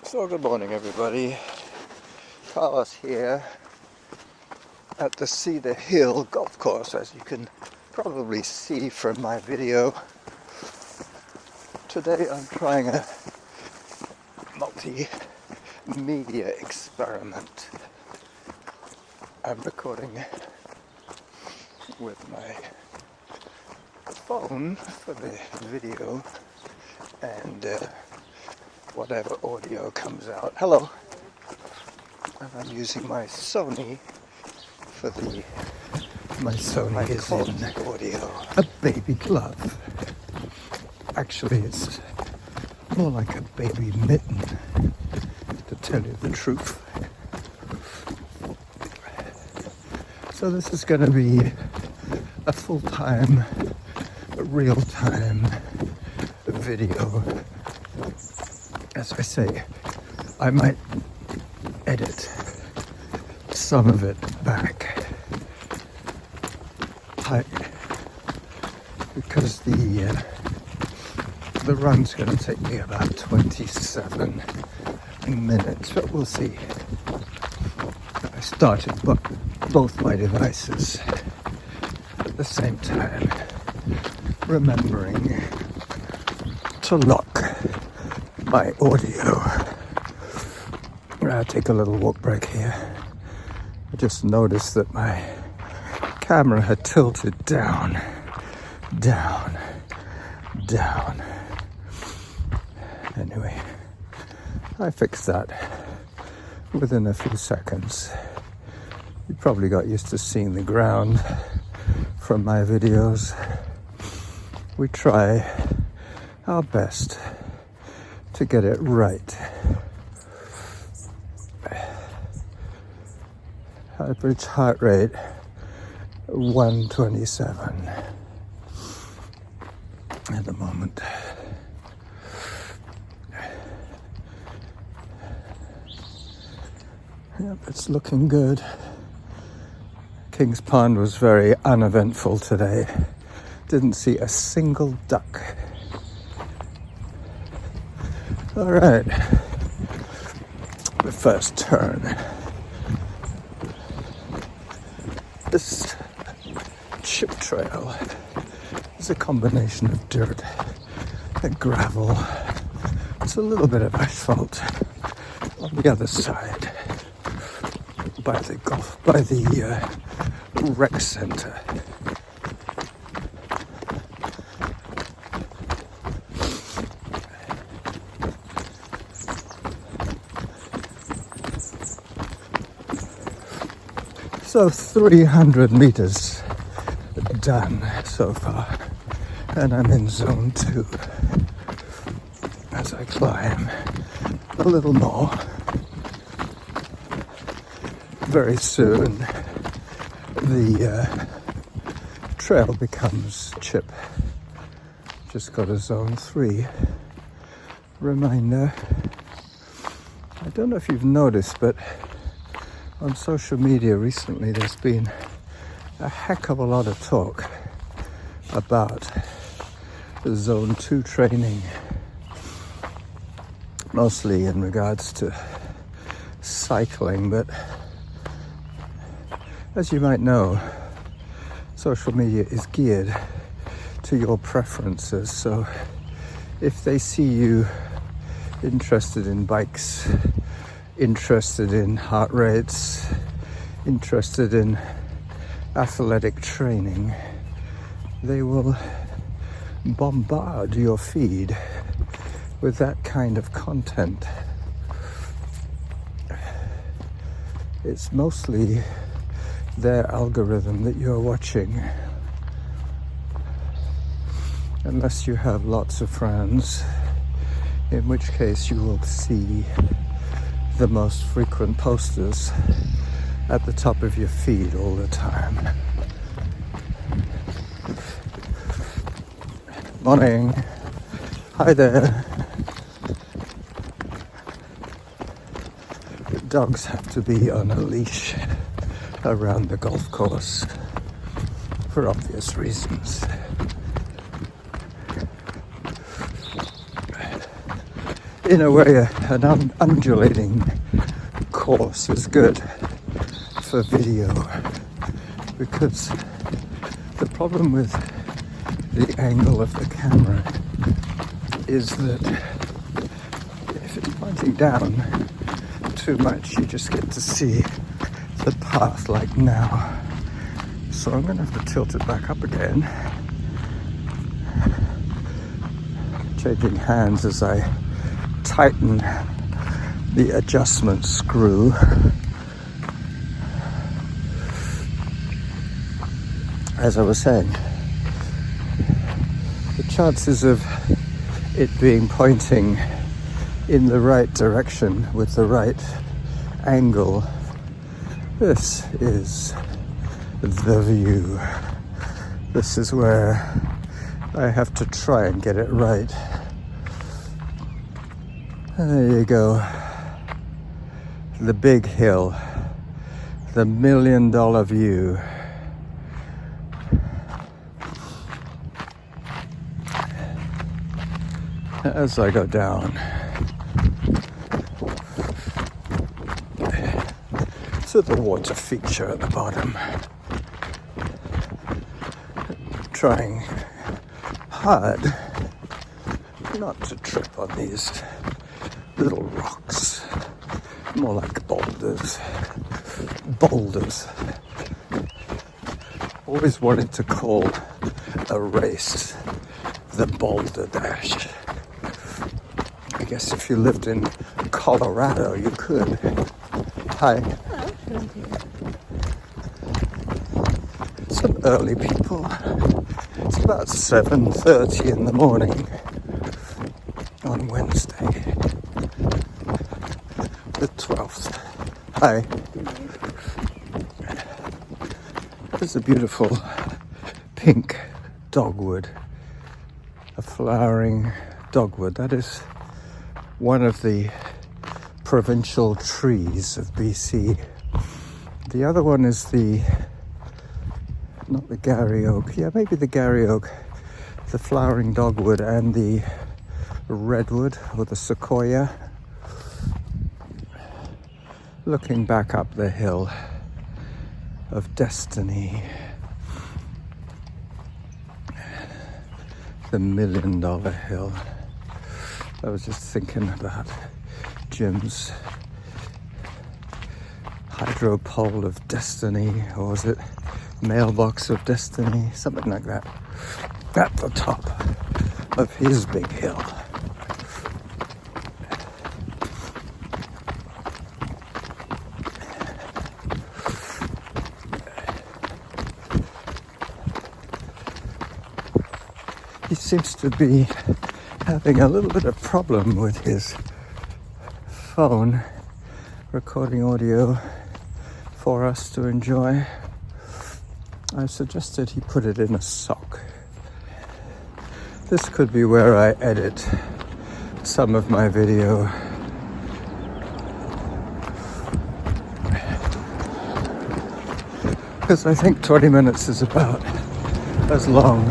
So good morning everybody, Carlos here at the Cedar Hill Golf Course. As you can probably see from my video, today I'm trying a multimedia experiment. I'm recording with my phone for the video and whatever audio comes out. Hello. And I'm using my Sony for my Sony is in audio. A baby glove. Actually, it's more like a baby mitten, to tell you the truth. So this is going to be a full-time, real-time video. As I say, I might edit some of it back because the run's going to take me about 27 minutes, but we'll see. I started both my devices at the same time, remembering to lock my audio. I'll take a little walk break here. I just noticed that my camera had tilted down. Anyway, I fixed that within a few seconds. You probably got used to seeing the ground from my videos. We try our best to get it right. Average heart rate 127 at the moment. Yep, it's looking good. King's Pond was very uneventful today. Didn't see a single duck. All right, the first turn. This chip trail is a combination of dirt and gravel. It's a little bit of asphalt on the other side by the rec center. So 300 meters done so far, and I'm in zone 2 as I climb a little more. Very soon the trail becomes chip. Just got a zone 3 reminder. I don't know if you've noticed, but on social media recently there's been a heck of a lot of talk about the Zone 2 training, mostly in regards to cycling, but as you might know, social media is geared to your preferences. So if they see you interested in bikes, interested in heart rates, interested in athletic training, they will bombard your feed with that kind of content. It's mostly their algorithm that you're watching, unless you have lots of friends, in which case you will see the most frequent posters at the top of your feed all the time. Morning. Hi there. The dogs have to be on a leash around the golf course for obvious reasons. in a way, an undulating course is good for video, because the problem with the angle of the camera is that if it's pointing down too much, you just get to see the path like now. So I'm going to have to tilt it back up again, changing hands as I tighten the adjustment screw. As I was saying, the chances of it being pointing in the right direction with the right angle, this is the view. This is where I have to try and get it right. And there you go. The big hill, the $1 million view. As I go down, to the water feature at the bottom, trying hard not to trip on these little rocks, more like boulders. Always wanted to call a race the Boulder Dash. I guess if you lived in Colorado, you could. Hi. Some early people. It's about 7:30 in the morning on Wednesday, the 12th. Hi. There's a beautiful pink dogwood, a flowering dogwood. That is one of the provincial trees of BC. The other one is not the Gary oak. Yeah, maybe the Gary oak, the flowering dogwood, and the redwood or the sequoia. Looking back up the hill of destiny, the $1 million hill. I was just thinking about Jim's hydro pole of destiny, or was it mailbox of destiny, something like that, at the top of his big hill. He seems to be having a little bit of problem with his phone recording audio for us to enjoy. I suggested he put it in a sock. This could be where I edit some of my video. Because I think 20 minutes is about as long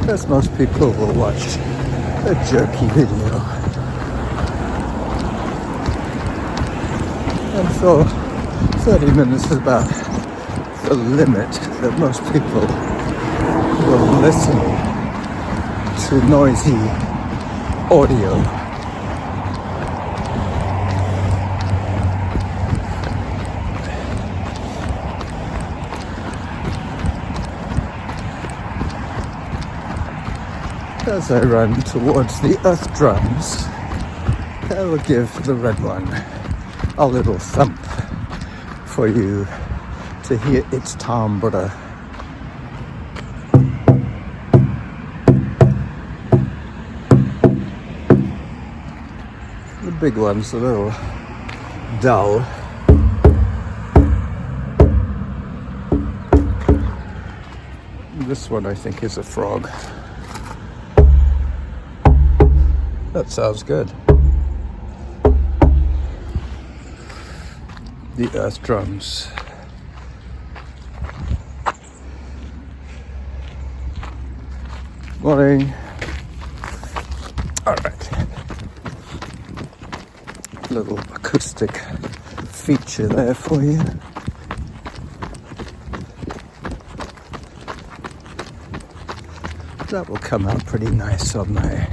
as most people will watch a jerky video. And so 30 minutes is about the limit that most people will listen to noisy audio. As I run towards the earth drums, I will give the red one a little thump for you to hear its timbre. The big one's a little dull. This one I think is a frog. That sounds good. The earth drums. Morning. All right. little acoustic feature there for you. That will come out pretty nice on my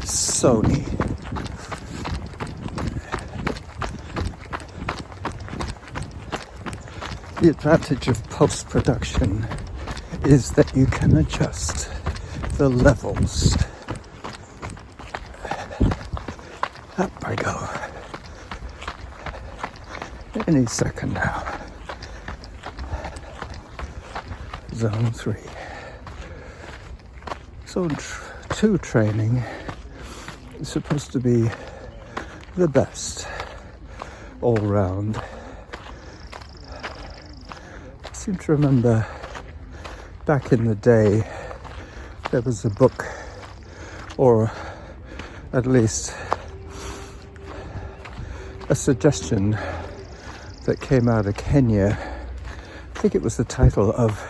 Sony. The advantage of post-production is that you can adjust the levels. Up I go. Any second now. Zone 3. Zone 2 training is supposed to be the best all round. I seem to remember back in the day there was a book, or at least a suggestion that came out of Kenya. I think it was the title of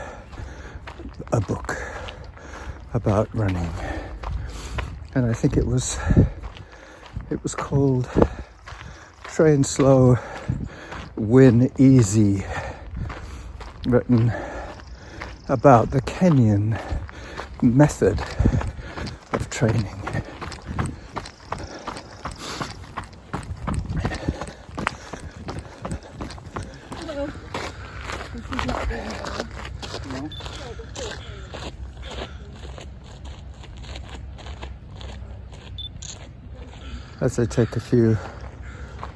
a book about running, and I think it was called Train Slow, Win Easy, written about the Kenyan method of training. As I take a few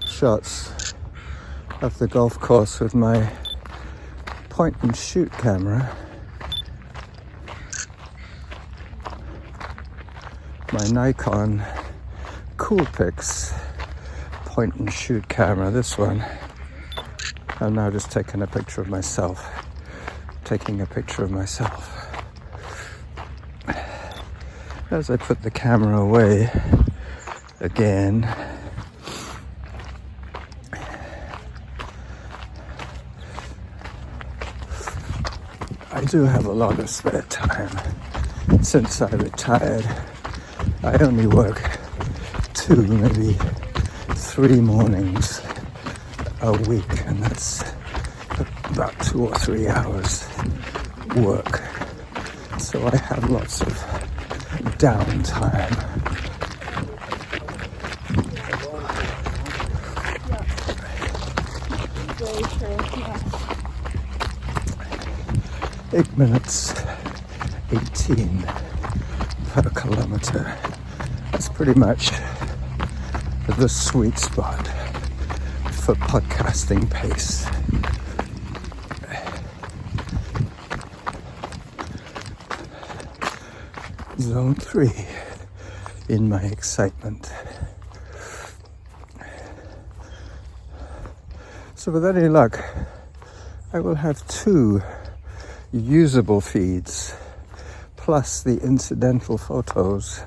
shots of the golf course with my point and shoot camera, my Nikon Coolpix point and shoot camera, this one. I'm now just taking a picture of myself. As I put the camera away again, I do have a lot of spare time. Since I retired, I only work 2, maybe 3 mornings a week, and that's about 2 or 3 hours work. So I have lots of downtime. Yeah. 8 minutes 18 per kilometre. That's pretty much the sweet spot for podcasting pace. Zone 3 in my excitement. So with any luck, I will have 2 usable feeds plus the incidental photos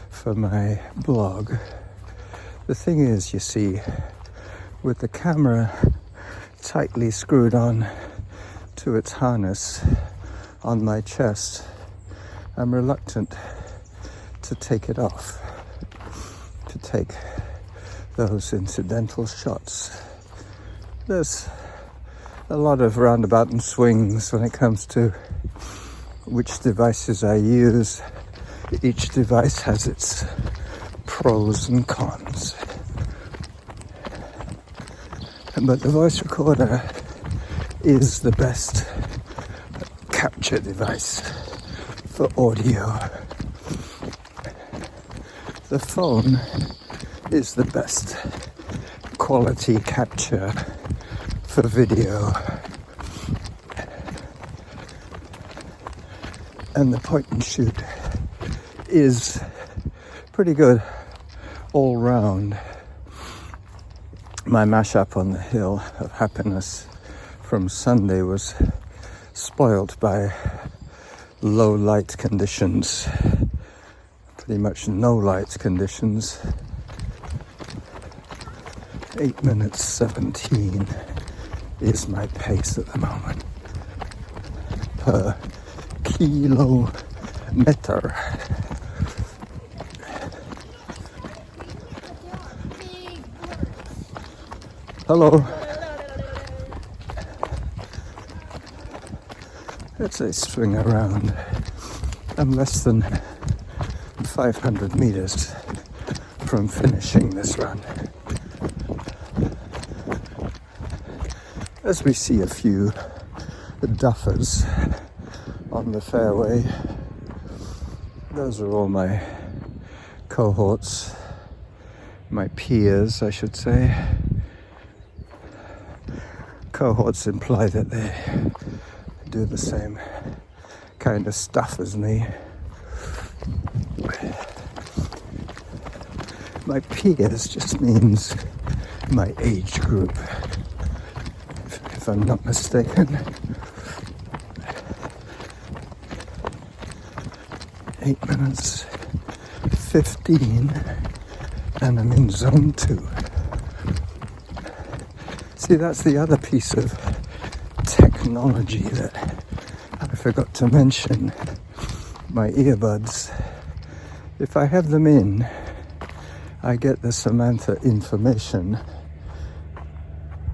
for my blog. The thing is, you see, with the camera tightly screwed on to its harness on my chest, I'm reluctant to take it off, to take those incidental shots. There's a lot of roundabout and swings when it comes to which devices I use. Each device has its pros and cons. But the voice recorder is the best capture device for audio. The phone is the best quality capture for video. And the point and shoot is pretty good all round. My mashup on the Hill of Happiness from Sunday was spoilt by low light conditions, pretty much no light conditions. 8 minutes 17 is my pace at the moment per kilometre. Hello. As I swing around, I'm less than 500 meters from finishing this run. As we see a few duffers on the fairway, those are all my cohorts, my peers, I should say. Cohorts imply that they do the same kind of stuff as me. My peers just means my age group, if I'm not mistaken. 8 minutes 15 and I'm in zone 2. See, that's the other piece of technology that I forgot to mention. My earbuds, if I have them in, I get the Samantha information.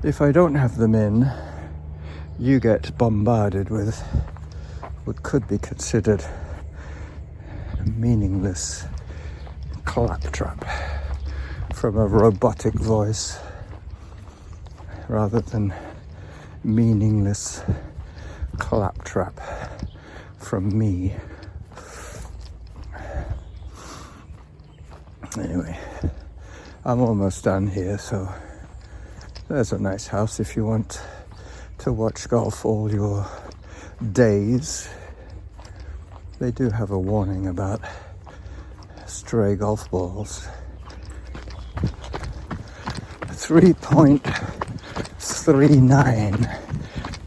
If I don't have them in, you get bombarded with what could be considered a meaningless claptrap from a robotic voice rather than meaningless claptrap from me. Anyway, I'm almost done here, so there's a nice house if you want to watch golf all your days. They do have a warning about stray golf balls. 3.39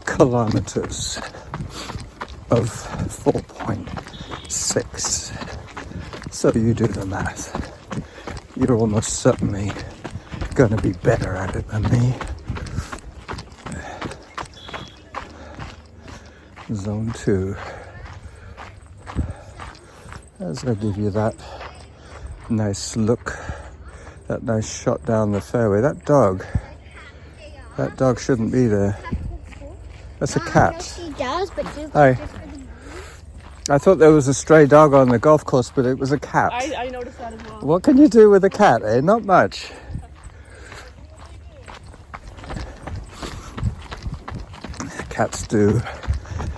kilometres of 4.6. So you do the math. You're almost certainly going to be better at it than me. Zone 2. As I give you that nice look, that nice shot down the fairway. That dog shouldn't be there. That's a cat. She does, but Hi. I thought there was a stray dog on the golf course, but it was a cat. I noticed that as well. What can you do with a cat, eh? Not much. Cats do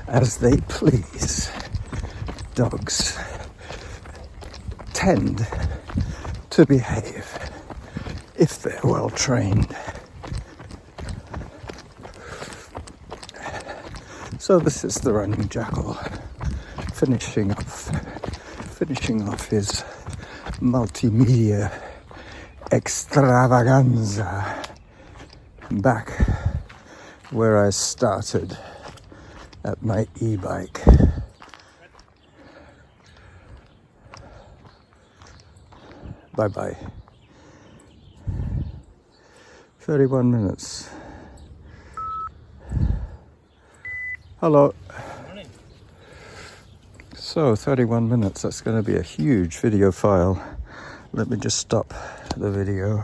as they please. Dogs tend to behave if they're well trained. So this is the running jackal finishing off his multimedia extravaganza back where I started at my e-bike. Bye-bye. 31 minutes. Hello. Morning. So 31 minutes, that's going to be a huge video file. Let me just stop the video.